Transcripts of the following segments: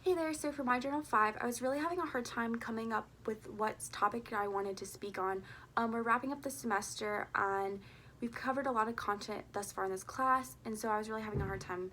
Hey there, so for my Journal 5, I was really having a hard time coming up with what topic I wanted to speak on. We're wrapping up the semester and we've covered a lot of content thus far in this class, and so I was really having a hard time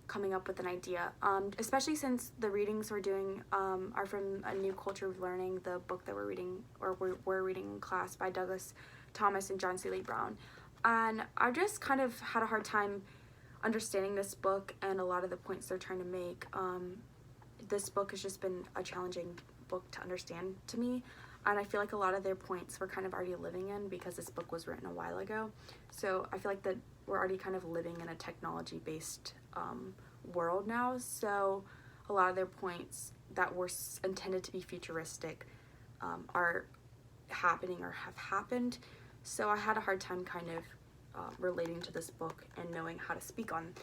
coming up with an idea, especially since the readings we're doing are from A New Culture of Learning, the book that we're reading, or we're reading in class by Douglas Thomas and John Seely Brown. And I just kind of had a hard time understanding this book and a lot of the points they're trying to make. This book has just been a challenging book to understand to me, and I feel like a lot of their points we're kind of already living in because this book was written a while ago. So I feel like that we're already kind of living in a technology-based world now, so a lot of their points that were intended to be futuristic are happening or have happened. So I had a hard time kind of relating to this book and knowing how to speak on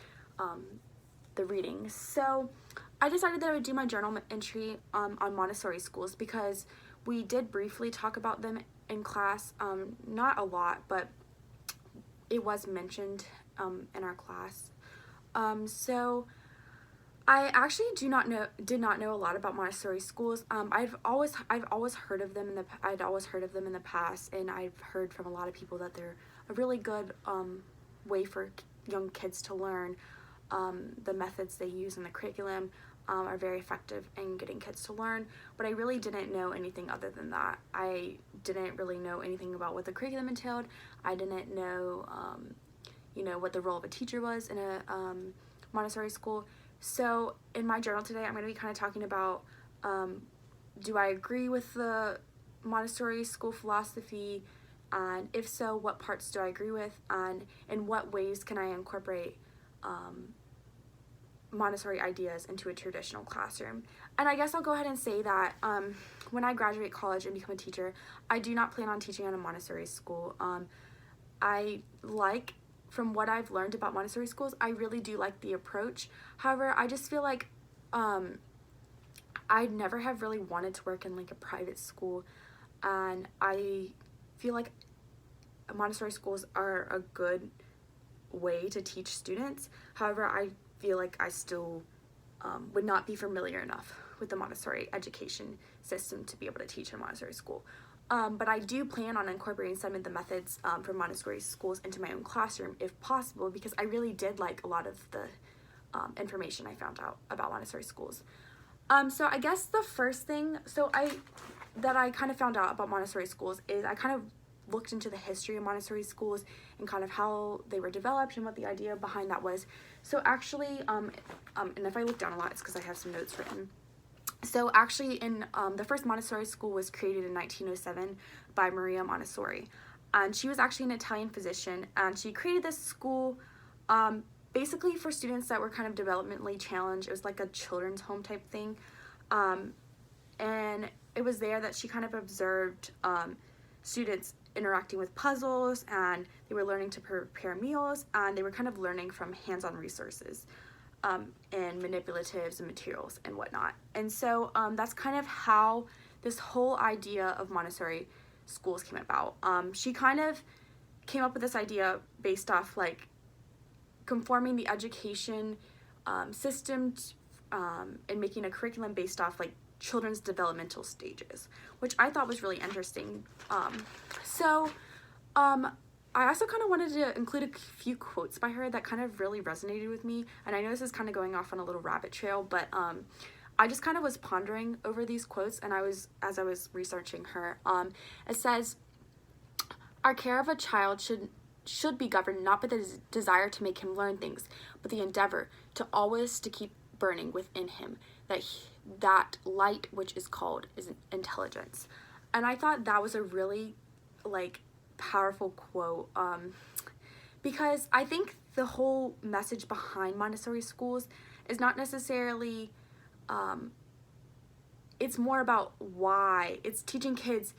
the reading. So I decided that I would do my journal entry on Montessori schools because we did briefly talk about them in class, not a lot, but it was mentioned in our class. So I actually did not know a lot about Montessori schools. I've always heard of them I'd always heard of them in the past, and I've heard from a lot of people that they're a really good way for young kids to learn. The methods they use in the curriculum are very effective in getting kids to learn, but I really didn't know anything other than that. I didn't really know anything about what the curriculum entailed. I didn't know, what the role of a teacher was in a Montessori school. So in my journal today, I'm going to be kind of talking about, do I agree with the Montessori school philosophy, and if so, what parts do I agree with, and in what ways can I incorporate Montessori ideas into a traditional classroom. And I guess I'll go ahead and say that when I graduate college and become a teacher, I do not plan on teaching at a Montessori school. From what I've learned about Montessori schools, I really do like the approach. However, I just feel like I never have really wanted to work in like a private school, and I feel like Montessori schools are a good way to teach students. However, I feel like I still would not be familiar enough with the Montessori education system to be able to teach in Montessori school. But I do plan on incorporating some of the methods from Montessori schools into my own classroom if possible, because I really did like a lot of the information I found out about Montessori schools. So I guess the first thing that I kind of found out about Montessori schools is I kind of looked into the history of Montessori schools and kind of how they were developed and what the idea behind that was. So actually, and if I look down a lot, it's because I have some notes written. So actually, the first Montessori school was created in 1907 by Maria Montessori, and she was actually an Italian physician, and she created this school basically for students that were kind of developmentally challenged. It was like a children's home type thing, and it was there that she kind of observed students interacting with puzzles, and they were learning to prepare meals, and they were kind of learning from hands-on resources and manipulatives and materials and whatnot. And so that's kind of how this whole idea of Montessori schools came about. She kind of came up with this idea based off like conforming the education system and making a curriculum based off like children's developmental stages, which I thought was really interesting. I also kind of wanted to include a few quotes by her that kind of really resonated with me, and I know this is kind of going off on a little rabbit trail, but I just kind of was pondering over these quotes, and as I was researching her, it says, "Our care of a child should be governed not by the desire to make him learn things, but the endeavor to always to keep burning within him that light which is called intelligence." And I thought that was a really powerful quote, because I think the whole message behind Montessori schools is not necessarily it's more about why. It's teaching kids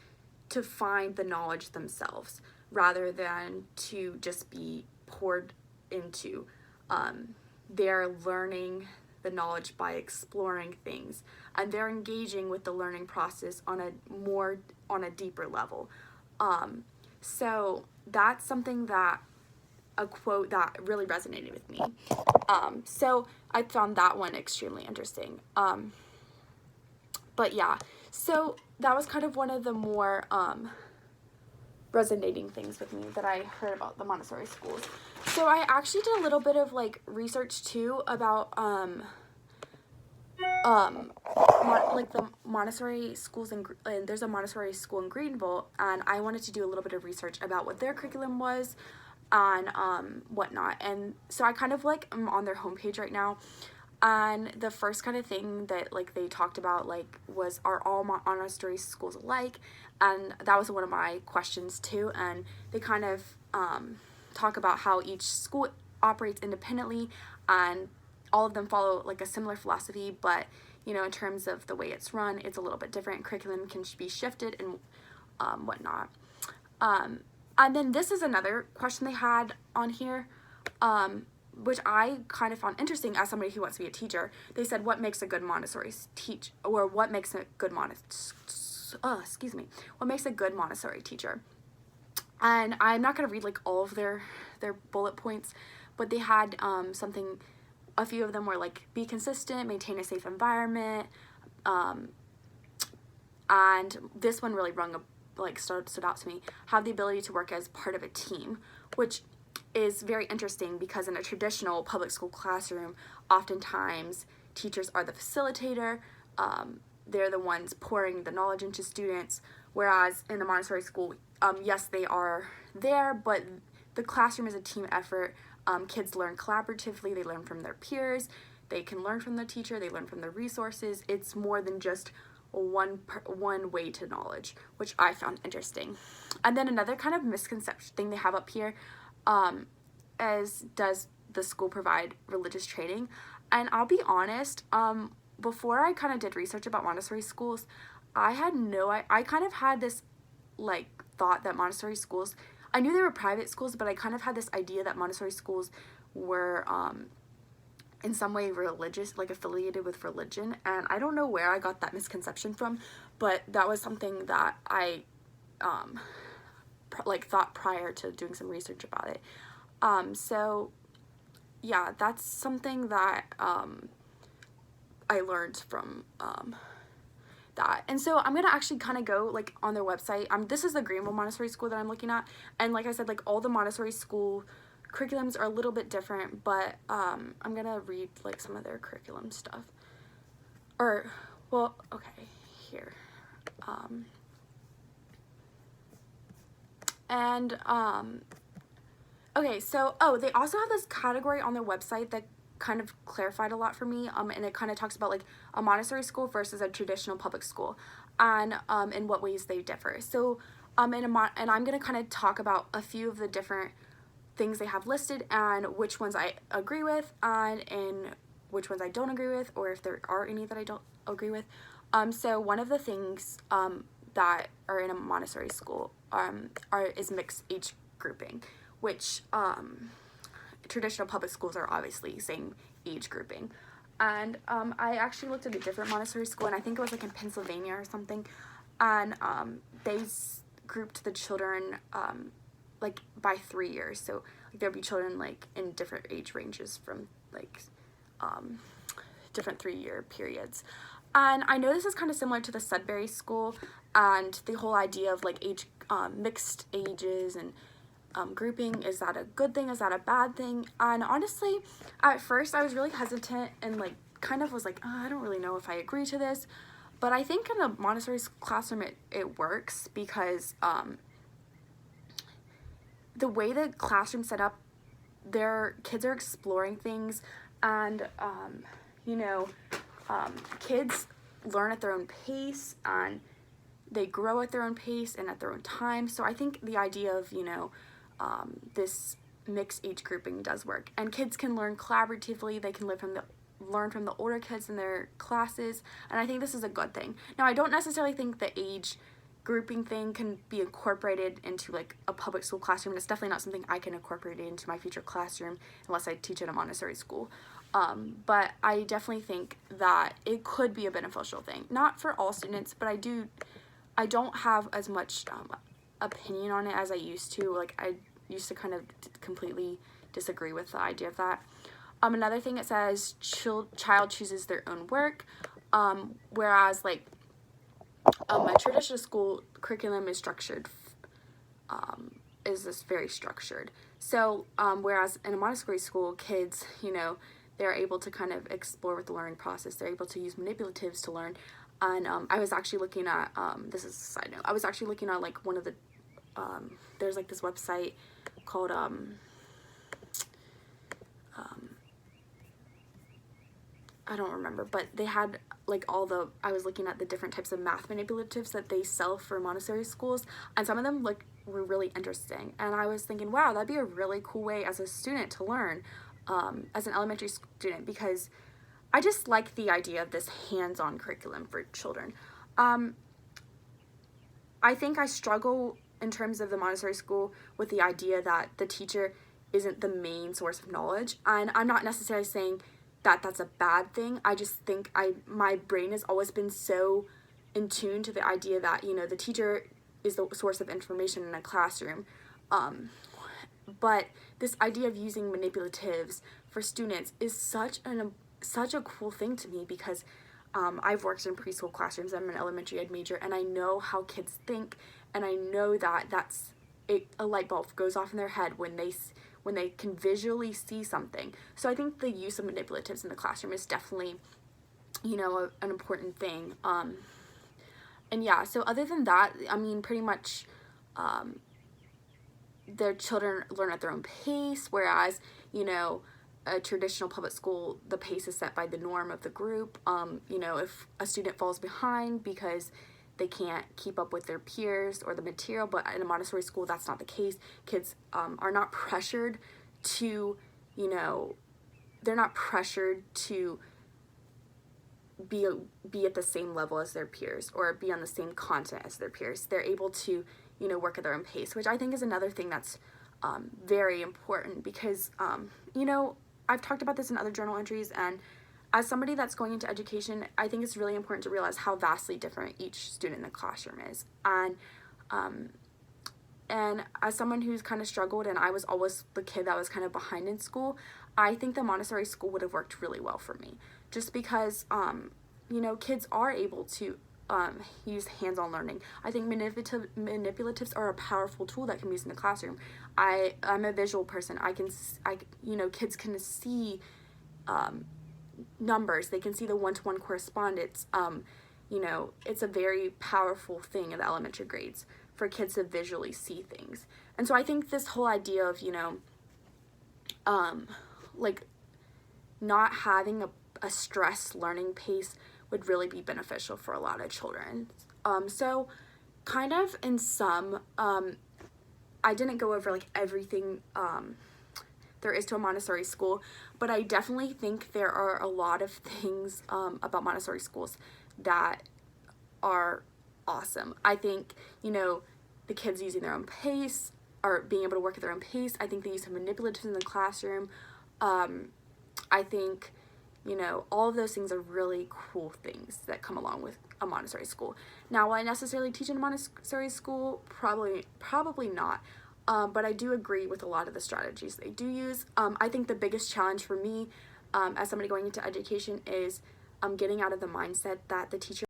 to find the knowledge themselves rather than to just be poured into. They're learning the knowledge by exploring things, and they're engaging with the learning process on a deeper level. So that's a quote that really resonated with me. So I found that one extremely interesting. But yeah, so that was kind of one of the more resonating things with me that I heard about the Montessori schools. So I actually did a little bit of like research too about like the Montessori schools and there's a Montessori school in Greenville, and I wanted to do a little bit of research about what their curriculum was and whatnot. And so I kind of like am on their homepage right now, and the first kind of thing that like they talked about like was, are all Montessori schools alike? And that was one of my questions too. And they kind of talk about how each school operates independently, and all of them follow like a similar philosophy, but you know, in terms of the way it's run, it's a little bit different. Curriculum can be shifted and whatnot. And then this is another question they had on here, which I kind of found interesting as somebody who wants to be a teacher. They said, what makes a good Montessori or what makes a good what makes a good Montessori teacher? And I'm not going to read like all of their bullet points, but they had a few of them were like, be consistent, maintain a safe environment, and this one really stood out to me, have the ability to work as part of a team, which is very interesting because in a traditional public school classroom, oftentimes teachers are the facilitator, they're the ones pouring the knowledge into students, whereas in a Montessori school, yes, they are there, but the classroom is a team effort. Kids learn collaboratively, they learn from their peers, they can learn from the teacher, they learn from the resources. It's more than just one way to knowledge, which I found interesting. And then another kind of misconception thing they have up here is, does the school provide religious training? And I'll be honest, before I kind of did research about Montessori schools, I kind of had this like thought that Montessori schools, I knew they were private schools, but I kind of had this idea that Montessori schools were in some way religious, like affiliated with religion. And I don't know where I got that misconception from, but that was something that I thought prior to doing some research about it. So yeah, that's something that I learned from that. And so I'm gonna actually kind of go like on their website. This is the Greenville Montessori school that I'm looking at, and like I said, like all the Montessori school curriculums are a little bit different, but I'm gonna read like some of their curriculum stuff. Or, well, okay, here. Okay, so, they also have this category on their website that kind of clarified a lot for me, and it kind of talks about like a Montessori school versus a traditional public school, and in what ways they differ. So and I'm gonna kind of talk about a few of the different things they have listed and which ones I agree with and which ones I don't agree with, or if there are any that I don't agree with. So one of the things that are in a Montessori school is mixed age grouping, which traditional public schools are obviously same age grouping. And I actually looked at a different Montessori school, and I think it was like in Pennsylvania or something, and they grouped the children like by 3 years. So like there'd be children like in different age ranges from like different 3-year periods. And I know this is kind of similar to the Sudbury school and the whole idea of like age mixed ages and grouping. Is that a good thing? Is that a bad thing? And honestly, at first I was really hesitant and like kind of was like, oh, I don't really know if I agree to this. But I think in a Montessori classroom it works because the way the classroom's set up, their kids are exploring things, and kids learn at their own pace, and they grow at their own pace and at their own time. So I think the idea of this mixed age grouping does work, and kids can learn collaboratively. They can learn from the older kids in their classes, and I think this is a good thing. Now, I don't necessarily think the age grouping thing can be incorporated into like a public school classroom. It's definitely not something I can incorporate into my future classroom unless I teach at a Montessori school. But I definitely think that it could be a beneficial thing. Not for all students, but I don't have as much opinion on it as I used to. Like, I used to kind of completely disagree with the idea of that. Another thing, it says child chooses their own work, whereas like my traditional school curriculum is structured, is this very structured. So whereas in a Montessori school, kids, they're able to kind of explore with the learning process. They're able to use manipulatives to learn. And I was actually looking at, this is a side note, I was actually looking at like one of the, there's like this website called, I don't remember, but they had like I was looking at the different types of math manipulatives that they sell for Montessori schools, and some of them were really interesting. And I was thinking, wow, that'd be a really cool way as a student to learn, as an elementary student, because I just like the idea of this hands-on curriculum for children. I think I struggle in terms of the Montessori school with the idea that the teacher isn't the main source of knowledge, and I'm not necessarily saying that that's a bad thing. I just think my brain has always been so in tune to the idea that the teacher is the source of information in a classroom, but this idea of using manipulatives for students is such a cool thing to me, because I've worked in preschool classrooms. I'm an elementary ed major, and I know how kids think, and I know that a light bulb goes off in their head when they can visually see something. So I think the use of manipulatives in the classroom is definitely, an important thing. And yeah, so other than that, I mean, pretty much, their children learn at their own pace, whereas, a traditional public school, the pace is set by the norm of the group. If a student falls behind because they can't keep up with their peers or the material, but in a Montessori school, that's not the case. Kids are not pressured to, they're not pressured to be at the same level as their peers or be on the same content as their peers. They're able to, work at their own pace, which I think is another thing that's very important, because, I've talked about this in other journal entries, and as somebody that's going into education, I think it's really important to realize how vastly different each student in the classroom is. And as someone who's kind of struggled, and I was always the kid that was kind of behind in school, I think the Montessori school would have worked really well for me, just because, kids are able to use hands-on learning. I think manipulatives are a powerful tool that can be used in the classroom. I'm a visual person. Kids can see numbers. They can see the one-to-one correspondence. It's a very powerful thing in the elementary grades for kids to visually see things. And so I think this whole idea of, not having a stressed learning pace would really be beneficial for a lot of children. So kind of in sum, I didn't go over like everything there is to a Montessori school, but I definitely think there are a lot of things about Montessori schools that are awesome. I think, the kids using their own pace, or being able to work at their own pace. I think the use of manipulatives in the classroom. I think, all of those things are really cool things that come along with a Montessori school. Now, will I necessarily teach in a Montessori school? Probably not. But I do agree with a lot of the strategies they do use. I think the biggest challenge for me as somebody going into education is getting out of the mindset that the teacher